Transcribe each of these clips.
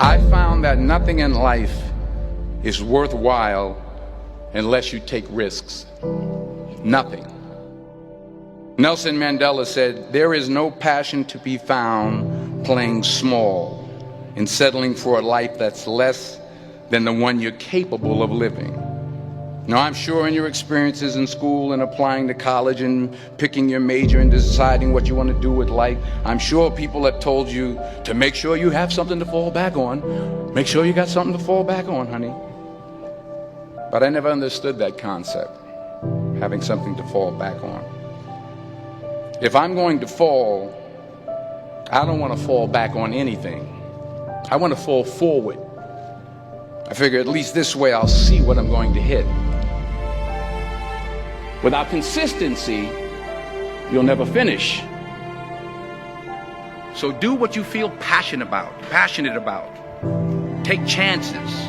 I found that nothing in life is worthwhile unless you take risks. Nothing. Nelson Mandela said, "There is no passion to be found playing small and settling for a life that's less than the one you're capable of living." Now, I'm sure in your experiences in school and applying to college and picking your major and deciding what you want to do with life, I'm sure people have told you to make sure you have something to fall back on. Make sure you got something to fall back on, honey. But I never understood that concept, having something to fall back on. If I'm going to fall, I don't want to fall back on anything. I want to fall forward. I figure at least this way I'll see what I'm going to hit. Without consistency, you'll never finish. So do what you feel passionate about. Take chances.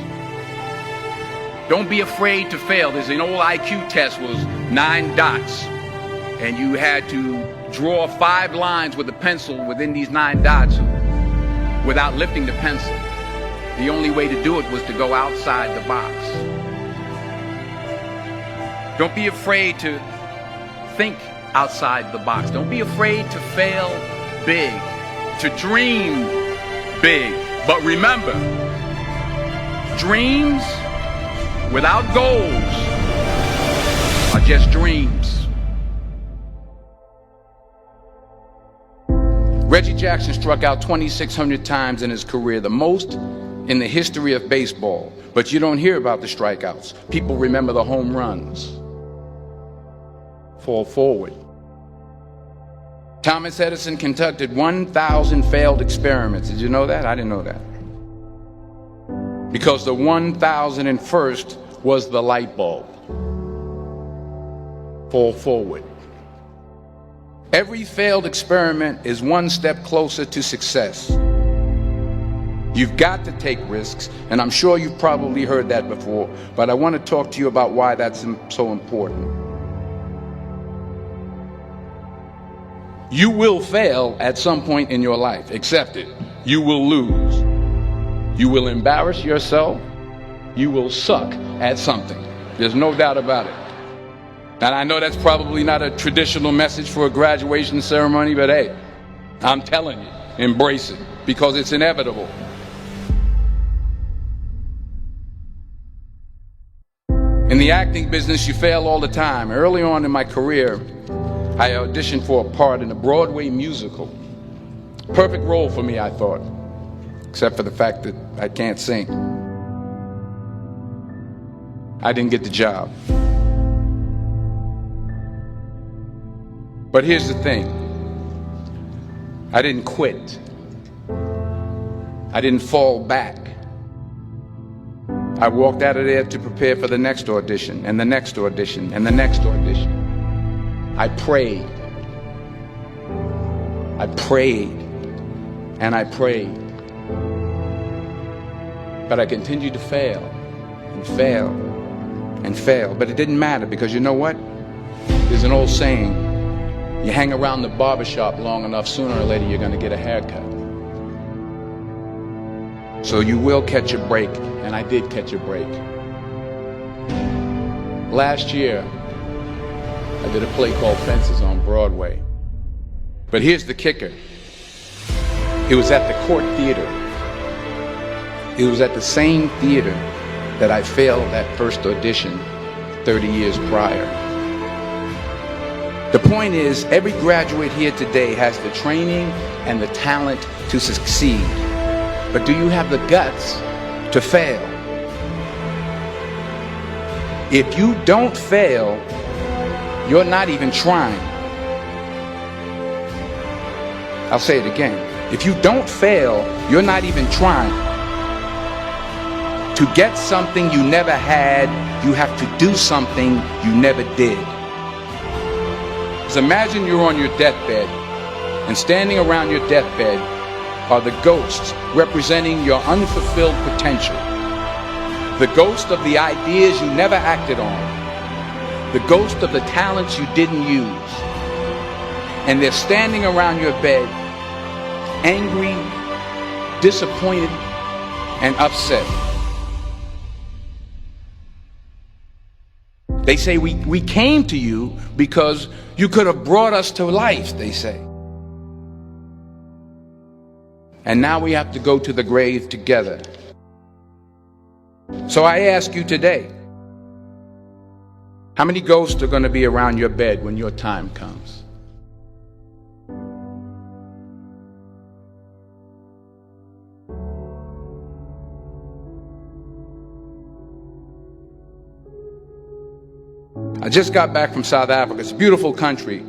Don't be afraid to fail. There's an old IQ test, was 9 dots, and you had to draw 5 lines with a pencil within these 9 dots without lifting the pencil. The only way to do it was to go outside the box. Don't be afraid to think outside the box. Don't be afraid to fail big, to dream big. But remember, dreams without goals are just dreams. Reggie Jackson struck out 2,600 times in his career, the most in the history of baseball. But you don't hear about the strikeouts. People remember the home runs. Fall forward. Thomas Edison conducted 1,000 failed experiments. Did you know that? I didn't know that. Because the 1,001st was the light bulb. Fall forward. Every failed experiment is one step closer to success. You've got to take risks, and I'm sure you've probably heard that before, but I want to talk to you about why that's so important. You will fail at some point in your life. Accept it. You will lose. You will embarrass yourself. You will suck at something. There's no doubt about it. And I know that's probably not a traditional message for a graduation ceremony, but hey, I'm telling you, embrace it, because it's inevitable. In the acting business, you fail all the time. Early on in my career, I auditioned for a part in a Broadway musical. Perfect role for me, I thought, except for the fact that I can't sing. I didn't get the job. But here's the thing. I didn't quit. I didn't fall back. I walked out of there to prepare for the next audition, and the next audition, and the next audition. I prayed. I prayed. And I prayed. But I continued to fail, and fail, and fail. But it didn't matter, because you know what? There's an old saying, you hang around the barbershop long enough, sooner or later you're going to get a haircut. So you will catch a break, and I did catch a break. Last year, I did a play called Fences on Broadway. But here's the kicker. It was at the Court Theater. It was at the same theater that I failed that first audition 30 years prior. The point is, every graduate here today has the training and the talent to succeed. But do you have the guts to fail? If you don't fail, you're not even trying. I'll say it again. If you don't fail, you're not even trying. To get something you never had, you have to do something you never did. So imagine you're on your deathbed, and standing around your deathbed are the ghosts representing your unfulfilled potential. The ghost of the ideas you never acted on. The ghost of the talents you didn't use. And they're standing around your bed, angry, disappointed, and upset. They say we came to you because you could have brought us to life, they say. And now we have to go to the grave together. So I ask you today, how many ghosts are going to be around your bed when your time comes? I just got back from South Africa. It's a beautiful country,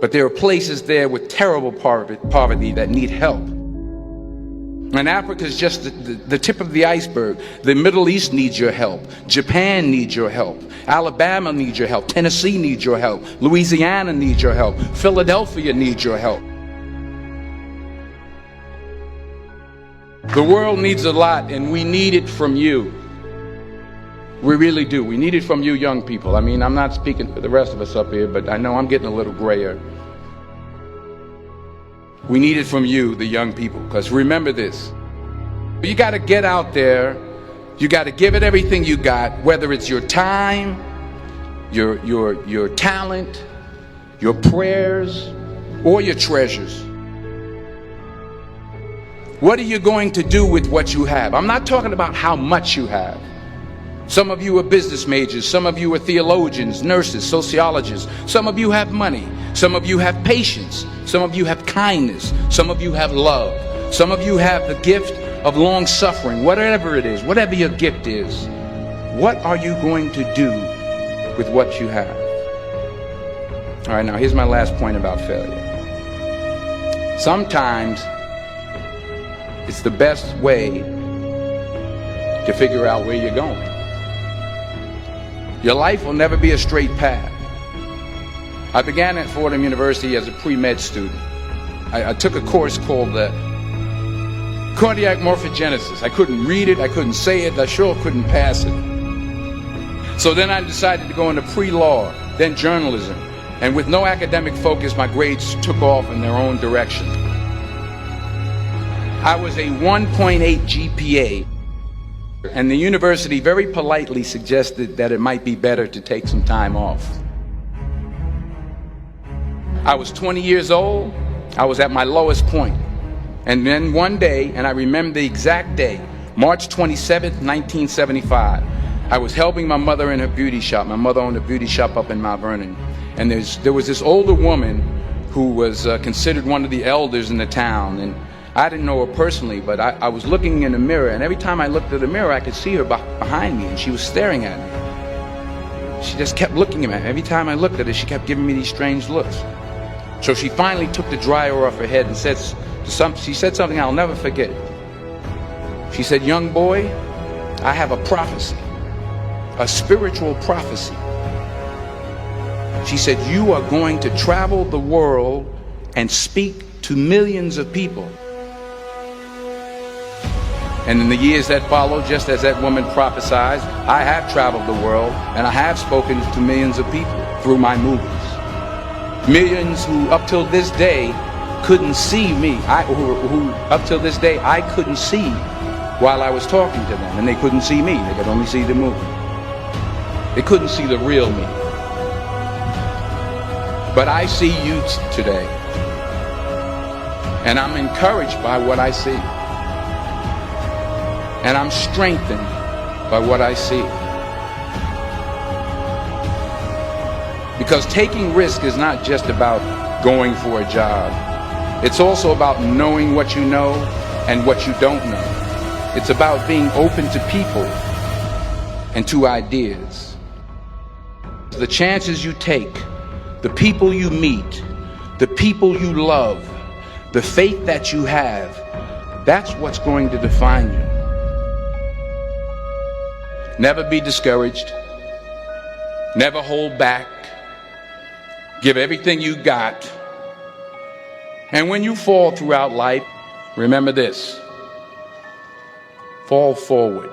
but there are places there with terrible poverty that need help. And Africa is just the tip of the iceberg. The Middle East needs your help. Japan needs your help. Alabama needs your help. Tennessee needs your help. Louisiana needs your help. Philadelphia needs your help. The world needs a lot, and we need it from you. We really do. We need it from you young people. I mean, I'm not speaking for the rest of us up here, but I know I'm getting a little grayer. We need it from you, the young people, because remember this. You got to get out there. You got to give it everything you got, whether it's your time, your talent, your prayers, or your treasures. What are you going to do with what you have? I'm not talking about how much you have. Some of you are business majors, some of you are theologians, nurses, sociologists, some of you have money, some of you have patience, some of you have kindness, some of you have love, some of you have the gift of long suffering. Whatever it is, whatever your gift is, what are you going to do with what you have? All right, now here's my last point about failure. Sometimes it's the best way to figure out where you're going. Your life will never be a straight path. I began at Fordham University as a pre-med student. I took a course called cardiac morphogenesis. I couldn't read it, I couldn't say it, I sure couldn't pass it. So then I decided to go into pre-law, then journalism. And with no academic focus, my grades took off in their own direction. I was a 1.8 GPA. And the university very politely suggested that it might be better to take some time off. I was 20 years old. I was at my lowest point. And then one day, and I remember the exact day, March 27th, 1975, I was helping my mother in her beauty shop. My mother owned a beauty shop up in Mount Vernon. And there was this older woman who was considered one of the elders in the town. And I didn't know her personally, but I was looking in the mirror, and every time I looked at the mirror, I could see her behind me, and she was staring at me. She just kept looking at me. Every time I looked at her, she kept giving me these strange looks. So she finally took the dryer off her head and she said something I'll never forget. She said, "Young boy, I have a prophecy, a spiritual prophecy." She said, "You are going to travel the world and speak to millions of people." And in the years that followed, just as that woman prophesied, I have traveled the world and I have spoken to millions of people through my movies. Millions who up till this day couldn't see me, who up till this day I couldn't see while I was talking to them, and they couldn't see me, they could only see the movie. They couldn't see the real me. But I see you today, and I'm encouraged by what I see. And I'm strengthened by what I see. Because taking risk is not just about going for a job. It's also about knowing what you know and what you don't know. It's about being open to people and to ideas. The chances you take, the people you meet, the people you love, the faith that you have, that's what's going to define you. Never be discouraged. Never hold back. Give everything you got. And when you fall throughout life, remember this: fall forward.